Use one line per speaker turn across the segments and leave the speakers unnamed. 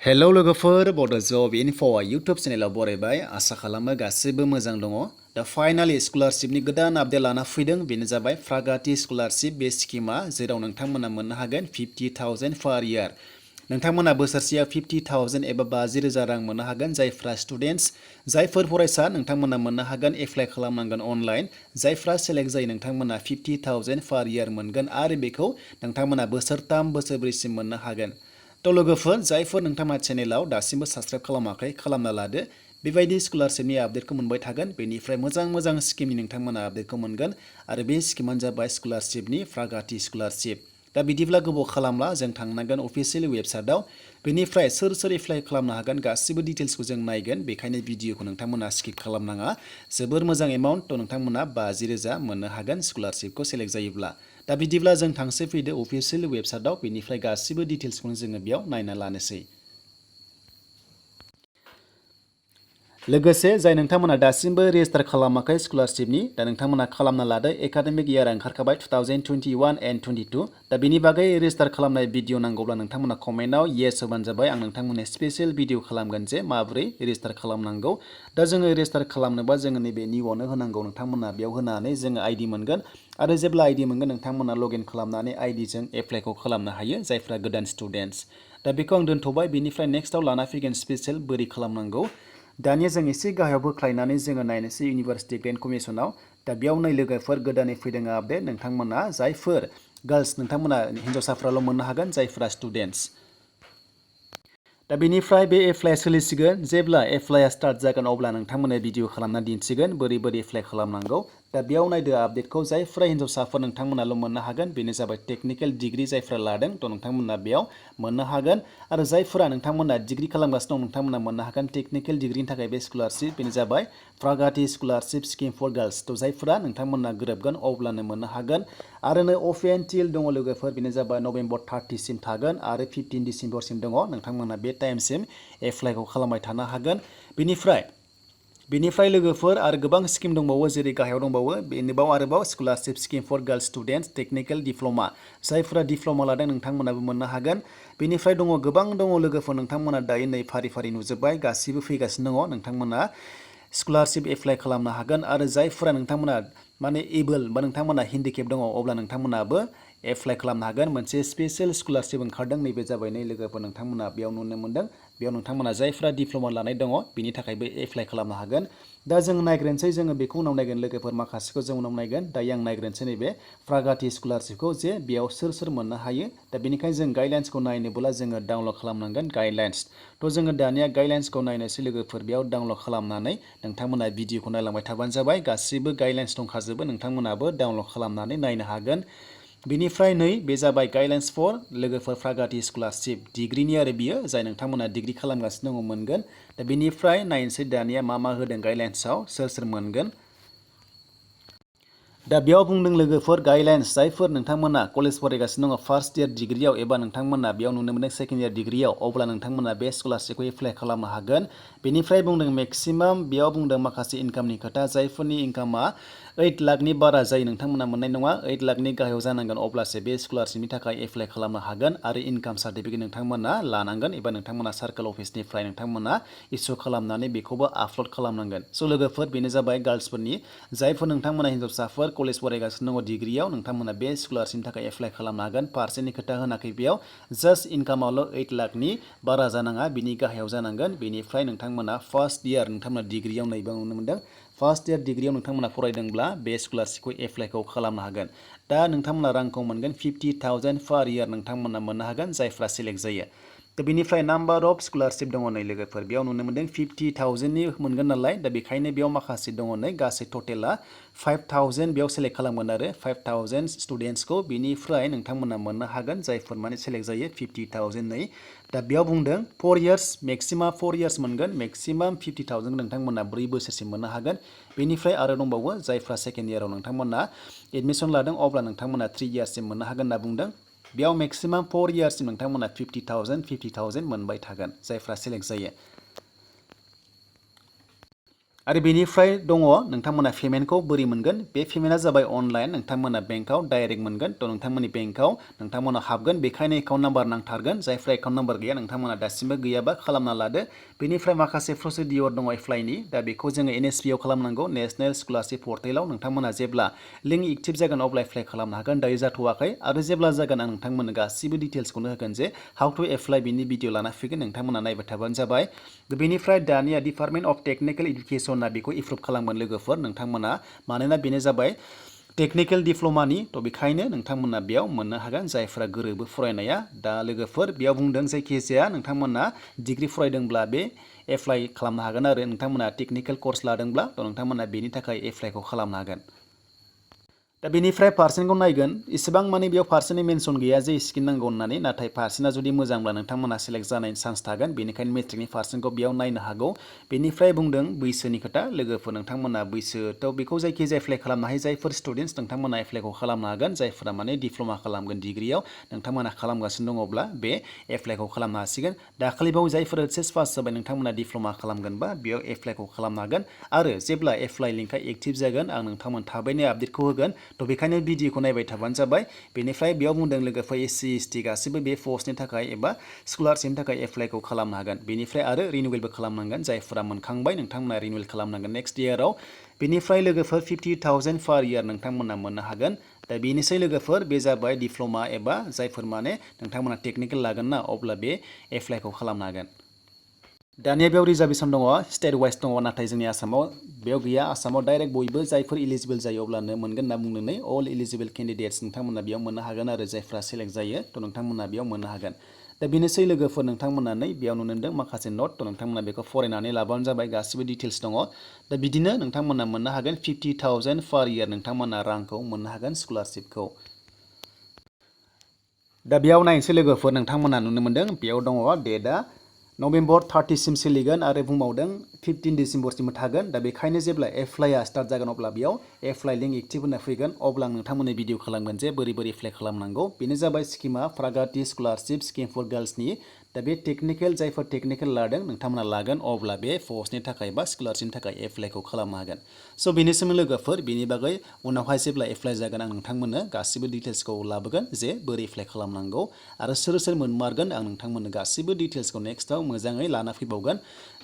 hello लोगोफोर बड' जब enough' YouTube चेनेलाव बरायबाय आसा खालामो गासिबो मोजां दङ दा फाइनालि स्कलारशिपनि गोदान आपडेट लाना फैदों बेनो जाबाय प्रागाति स्कलारशिप बे स्किमा जेराव नोंथांमोना मोननो हागोन 50,000 पार इयार नोंथांमोना बोसोरसेयाव 50,000 एबा 50,000 रां मोननो हागोन जायफ्रा स्टुडेन्ट्स जायफोर फरायसा नोंथांमोना मोननो हागोन एप्लाइ खालामनांगोन अनलाइन जायफ्रा सेलेक्ट जायो नोंथांमोना 50,000 पार इयार मोनगोन आरो बेखौ नोंथांमोना बोसोरथाम बोसोरब्रैसिम मोननो हागोन थ' लोगोफोर जायफोर नोंथांमोना चेनेलाव दासिमबो साबस्क्राइब खालामाखै खालामना लादो बेबायदि स्कलारशिपनि आपडेटखौ मोनबाय थागोन बेनिफ्राय मोजां स्किमनि नोंथांमोना आपडेटखौ मोनगोन आरो बे स्किमानो जाबाय स्कलारशिपनि प्रागाति स्कलारशिप दा बिदिब्ला गोबाव खालामला जों थांनांगोन अफिसियेल वेबसाइटआव बेनिफ्राय सोर एप्लाइ खालामनो हागोन गासिबो डिटेल्सखौ जों नायगोन बेखायनो भिडिअखौ नोंथांमोना स्किप खालामनाङा जोबोर मोजां एमाउन्ट थ' नोंथांमोना 50,000 मोननो हागोन स्कलारशिपखौ सेलेक्ट जायोब्ला दा बिदिब्ला जों थांसै फैदो अफिसियेल वेबसाइटआव बेनिफ्राय गासिबो डिटेल्सखौनो जोङो बेयाव नायना लानोसै लोगोसे जाय नोंथांमोना दासिमबो रेजिस्टार खालामाखै स्कलारशिपनि दा नोंथांमोना खालामना लादो एकाडेमिक इयार ओंखारखाबाय 2021 एन्ड 22 दा बेनि बागै रेजिस्टार खालामनाय भिडिअ नांगौब्ला नोंथांमोना कमेन्टआव येस होबानो जाबाय आं नोंथांमोननो स्पेसियेल भिडिअ खालामगोन जे माबोरै रेजिस्टार खालामनांगौ दा जोङो रेजिस्टार खालामनोबा जोङो नैबे निउआवनो होनांगौ नोंथांमोना बेयाव होनानै जोङो आइडि मोनगोन आरो जेब्ला आइडि मोनगोन नोंथांमोना लगइन खालामनानै आइडिजों एप्लाइखौ खालामनो हायो जायफ्रा गोदान स्टुडेन्ट्स दा बेखौ आं दोनथ'बाय बेनिफ्राय नेक्स्टआव लाना फैगोन स्पेसियेल बोरै खालामनांगौ दानिया जों एसे गाहायाव बोख्लायनानै जोङो नायनोसै इउनिभार्सिटि ग्रेन्ड कमिसनाव दा बेयाव नै लोगोफोर गोदानै फैदों आपडेट नोंथांमोना जायफोर गार्ल्स नोंथांमोना हिन्जावसाफ्राल' मोननो हागोन जायफ्रा स्टुडेन्ट्स दा बेनिफ्राय बे एप्लाइआ सोलिसिगोन जेब्ला एप्लाइआ स्टार्ट जागोन अब्ला नोंथांमोननो भिडिअ खालामना दिन्थिगोन बोरै एप्लाइ खालामनांगौ दा बेयाव नायदो आपडेटखौ जायफ्रा हिन्जावसाफोर नोंथांमोनाल' मोननो हागोन बेनो जाबाय टेकनिकेल डिग्रि जायफ्रा लादों थ' नोंथांमोना बेयाव मोननो हागोन आरो जायफोरा नोंथांमोना डिग्रि खालामगासिनो दं नोंथांमोना मोननो हागोन टेकनिकेल डिग्रिनि थाखाय बे स्कलारशिप बेनो जाबाय प्रागाति स्कलारशिप स्किम फर गार्ल्स थ' जायफोरा नोंथांमोना गोरोबगोन अब्लानो मोननो हागोन आरो नै अपेन टिल दङ लोगोफोर बेनो जाबाय नभेम्बर 30 सिम थागोन आरो 15 डिसेम्बरसिम दङ नोंथांमोना बे टाइमसिम एप्लाइखौ खालामबाय थानो हागोन बेनिफ्राय लोगोफोर आरो गोबां स्किम दंबावो जेरै गाहायाव दंबावो बेनिबाव आरोबाव scholarship scheme for girls students technical diploma जायफोरा डिप्ल'मा लादों नोंथांमोनाबो मोननो हागोन बेनिफ्राय दङ गोबां दङ लोगोफोर नोंथांमोना दायो नै फारि नुजोब्बाय गासिबो फैगासिनो दङ नोंथांमोना स्कलारशिप एप्लाइ खालामनो हागोन आरो जायफोरा नोंथांमोना माने एबोल बा नोंथांमोना हेन्डिकेप दङ अब्ला नोंथांमोनाबो एप्लाइ खालामनो हागोन मोनसे स्पेसियेल स्कलारशिप ओंखारदों नैबे जाबाय नै लोगोफोर नोंथांमोना बेयाव नुनो मोन्दों बेयाव नोंथांमोना जायफ्रा डिप्ल'मा लानाय दङ बिनि थाखायबो एप्लाइ खालामनो हागोन दा जों नायग्रोनोसै जोङो बेखौ उनाव नायगोन लोगोफोर माखासेखौ जों उनाव नायगोन दायो आं नायग्रोनोसै नैबे प्रागाति स्कलारशिपखौ जे बेयाव सोर मोननो हायो दा बेनिखायनो जों गाइडलाइन्सखौ नायनोब्ला जोङो डाउनलड खालामनांगोन गाइडलाइन्स थ' जोङो दानिया गाइडलाइन्सखौ नायनोसै लोगोफोर बेयाव डाउनलड खालामनानै नोंथांमोना भिडिअखौ नायलांबाय थाबानो जाबाय गासिबो गाइडलाइन्स दंखाजोबो नोंथांमोनाबो डाउनलड खालामनानै नायनो हागोन बेनिफ्राय नै बे जाबाय गाइडलाइन्स फर लोगोफोर प्रागाति स्कलारशिप डिग्रिनि आरो बियो जाय नोंथांमोना डिग्रि खालामगासिनो दङ मोनगोन दा बेनिफ्राय नायनोसै दानिया मा होदों गाइडलाइन्सआव सोर मोनगोन दा बेयाव बुंदों लोगोफोर गाइडलाइन्स जायफोर नोंथांमोना कलेज फरायगासिनो दङ फार्स्ट इयार डिग्रियाव एबा नोंथांमोना बेयाव नुनो मोनदों सेकेन्ड इयार डिग्रियाव अब्ला नोंथांमोना बे स्कलारशिपखौ एप्लाइ खालामनो हागोन बेनिफ्राय बुंदों मेक्सिमाम बेयाव बुंदों माखासे इनकामनि खोथा जायफोरनि इनकामा 8 लाखनि बारा जायो नोंथांमोना मोननाय नङा 8 लाखनि गाहायाव जानांगोन अब्लासो बे स्कलारशिपनि थाखाय एप्लाइ खालामनो हागोन आरो इनकाम सार्टिफिकेट नोंथांमोना लानांगोन एबा नोंथांमोना सार्कोल अफिसनिफ्राय नोंथांमोना इसु खालामनानै बेखौबो आपल'ड खालामनांगोन स' लोगोफोर बेनो जाबाय गार्ल्सफोरनि जायफोर नोंथांमोना हिन्जावसाफोर कलेज फरायगासिनो दङ डिग्रियाव नोंथांमोना बे स्कलारशिपनि थाखाय एप्लाइ खालामनो हागोन पार्सेन्टनि खोथा होनाखै बेयाव जास्ट इनकामावल' 8 लाखनि बारा जानाङा बिनि गाहायाव जानांगोन बेनिफ्राय नोंथांमोना फार्स्ट इयार नोंथांमोना डिग्रियाव नैबे नुनो मोन्दों फार्स्ट इयार डिग्रियाव नोंथांमोना फरायदोंब्ला बे स्कलारशिपखौ एप्लाइखौ खालामनो हागोन दा नोंथांमोना रांखौ मोनगोन 50,000 पार इयार नोंथांमोना मोननो हागोन जायफ्रा सेलेक्ट जायो दा बेनिफ्राय नाम्बार अफ स्कलारशिप दङ नै लोगोफोर बेयाव नुनो मोन्दों 50,000नि मोनगोन नालाय दा बेखायनो बेयाव माखासे दङ नै गासै टटेला 5,000 बेयाव सेलेक्ट खालामगोन आरो 5,000 स्टुडेन्ट्सखौ बेनिफ्राय नोंथांमोना मोननो हागोन जायफोर माने सेलेक्ट जायो 50,000 नै दा बेयाव बुंदों 4 इयार्स मेक्सिमाम 4 इयार्स मोनगोन मेक्सिमाम 50,000 नोंथांमोना 4 बोसोरसिम मोननो हागोन बेनिफ्राय आरो दंबावो जायफ्रा सेकेन्ड इयाराव नोंथांमोना एडमिसन लादों अब्ला नोंथांमोना 3 इयार्ससिम मोननो हागोन होनना बुंदों बेयाव मेक्सिमाम 4 इयार्ससिम नोंथांमोना 50,000 मोनबाय थागोन जायफ्रा सेलेक्ट जायो आरो बेनिफ्राय दङ नोंथांमोना पेमेन्टखौ बोरै मोनगोन बे पेमेन्टआ जाबाय अनलाइन नोंथांमोना बेंकआव डाइरेक्ट मोनगोन थ' नोंथांमोननि बेंकआव नोंथांमोना हाबगोन बेखायनो एकाउन्ट नाम्बार नांथारगोन जायफ्रा एकाउन्ट नाम्बार गैया नोंथांमोना दासिमबो गैयाबा खालामना लादो बेनिफ्राय माखासे प्रसिडियर दङ एप्लाइनि दा बेखौ जोङो NSP आव खालामनांगौ नेशनेल स्कलारशिप पर्टेलाव नोंथांमोना जेब्ला लिंक एक्टिभ जागोन अब्ला एप्लाइ खालामनो हागोन दायो जाथ'वाखै आरो जेब्ला जागोन आं नोंथांमोननो गासिबो डिटेल्सखौनो होगोन जे हाउ टु एप्लाइ बिनि भिडिअ लाना फैगोन नोंथांमोना नायबाय थाबानो जाबाय बेनिफ्राय दानिया डिपार्टमेन्ट अफ टेक्निकेल इडुकेसना बेखौ एप्रुभ खालामगोन लोगोफोर नोंथांमोना मानोना बेनो जाबाय टेक्निकेल डिप्ल'मानि थ' बेखायनो नोंथांमोना बेयाव मोननो हागोन जायफ्रा गोरोबो फरायनाया दा लोगोफोर बेयाव बुंदों जायखिजाया नोंथांमोना डिग्री फरायदोंब्ला बे एप्लाइ खालामनो हागोन आरो नोंथांमोना टेक्निकेल कर्स लादोंब्ला थ' नोंथांमोना बेनि थाखाय एप्लाइखौ खालामनो हागोन दा बेनिफ्राय पार्सेन्टखौ नायगोन इसेबां माने बेयाव पार्सेन्टनि मेनसन गैया जे स्किन नांगौ होननानै नाथाय पार्सेन्टआ जुदि मोजांब्ला नोंथांमोना सेलेक्ट जानायनि चान्स थागोन बेनिखायनो मेट्रिकनि पार्सेन्टखौ बेयाव नायनो हागौ बेनिफ्राय बुंदों बैसोनि खोथा लोगोफोर नोंथांमोना बैसोथ' बेखौ जायखिजाया एप्लाइ खालामनो हायो जायफोर स्टुडेन्टस नोंथांमोना एप्लाइखौ खालामनो हागोन जायफोरा माने डिप्ल'मा खालामगोन डिग्रियाव नोंथांमोना खालामगासिनो दङब्ला बे एप्लाइखौ खालामनो हासिगोन दाखालिबाव जायफोर HS पास जाबाय नोंथांमोना डिप्ल'मा खालामगोनबा बेयाव एप्लाइखौ खालामनो हागोन आरो जेब्ला एप्लाइ लिंकआ एक्टिभ जागोन आं नोंथांमोन थाबैनो आपडेटखौ होगोन थ' बेखायनो भिडिअखौ नायबाय थाबानो जाबाय बेनिफ्राय बेयाव बुंदों लोगोफोर SC ST गासिबो बे पस्टनि थाखाय एबा स्कलारशिपनि थाखाय एप्लाइखौ खालामनो हागोन बेनिफ्राय आरो रिनिउवेलबो खालामनांगोन जायफोरा मोनखांबाय नोंथांमोना रिनिउवेल खालामनांगोन नेक्स्ट इयाराव बेनिफ्राय लोगोफोर 50,000 पार इयार नोंथांमोना मोननो हागोन दा बेनोसै लोगोफोर बे जाबाय डिप्ल'मा एबा जायफोर माने नोंथांमोना टेक्निकेल लागोन ना अब्ला बे एप्लाइखौ खालामनो हागोन दानिया बेयाव रिजार्भेसन दङ स्टेट वाइज दङ नाथाय जोंनि आसामाव बेयाव गैया आसामाव डाइरेक्ट बयबो जायफोर इलिजिबोल जायो अब्लानो मोनगोन होनना बुंनानै अल इलिजिबोल केन्डिडेट्स नोंथांमोना बेयाव मोननो हागोन आरो जायफ्रा सेलेक्ट जायो थ' नोंथांमोना बेयाव मोननो हागोन दा बेनोसै लोगोफोर नोंथांमोना बेयाव नुनो मोनदों माखासे नट थ' नोंथांमोना बेखौ फरायनानै लाबानो जाबाय गासिबो डिटेल्स दङ दा बिदिनो नोंथांमोना मोननो हागोन 50,000 पार इयार नोंथांमोना रांखौ मोननो हागोन स्कलारशिपखौ दा बेयाव नायनोसै लोगोफोर नोंथांमोना नुनो मोनदों बेयाव दङ डेटआ नभेम्बर 30 सिम सोलिगोन आरो बुंबावदों 15 डिसेम्बरसिम थागोन दा बेखायनो जेब्ला एप्लाइआ स्टार्ट जागोन अब्ला बेयाव एप्लाइ लिंक एक्टिभ होना फैगोन अब्ला आं नोंथांमोननो भिडिअ खालामगोन जे बोरै बोरै एप्लाइ खालामनांगौ बेनो जाबाय स्किमा प्रागाति स्कलारशिप स्किम फर गार्लसनि दा बे टेक्निकेल जायफोर टेक्निकेल लादों नोंथांमोना लागोन अब्ला बे पस्टनि थाखाय बा स्कलारशिपनि थाखाय एप्लाइखौ खालामनो हागोन स' बेनिसिम लोगोफोर बेनि बागै उनावहाय जेब्ला एप्लाइ जागोन आं नोंथांमोननो गासिबो डिटेल्सखौ लाबोगोन जे बोरै एप्लाइ खालामनांगौ आरो सोर सोर मोनमारगोन आं नोंथांमोननो गासिबो डिटेल्सखौ नेक्स्टआव मोजाङै लाना फैबावगोन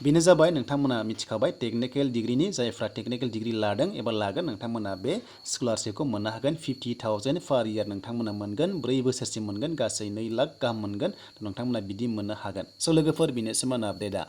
बेनो जाबाय नोंथांमोना मिथिखाबाय टेक्निकेल डिग्रिनि जायफ्रा टेक्निकेल डिग्रि लादों एबा लागोन नोंथांमोना बे स्कलारशिपखौ मोननो हागोन 50,000 पार इयार नोंथांमोना मोनगोन 4 बोसोरसिम मोनगोन गासै 2 लाख गाहाम मोनगोन नोंथांमोना बिदि मोननो हागोन स' लोगोफोर बेनोसैमोन आपडेटआ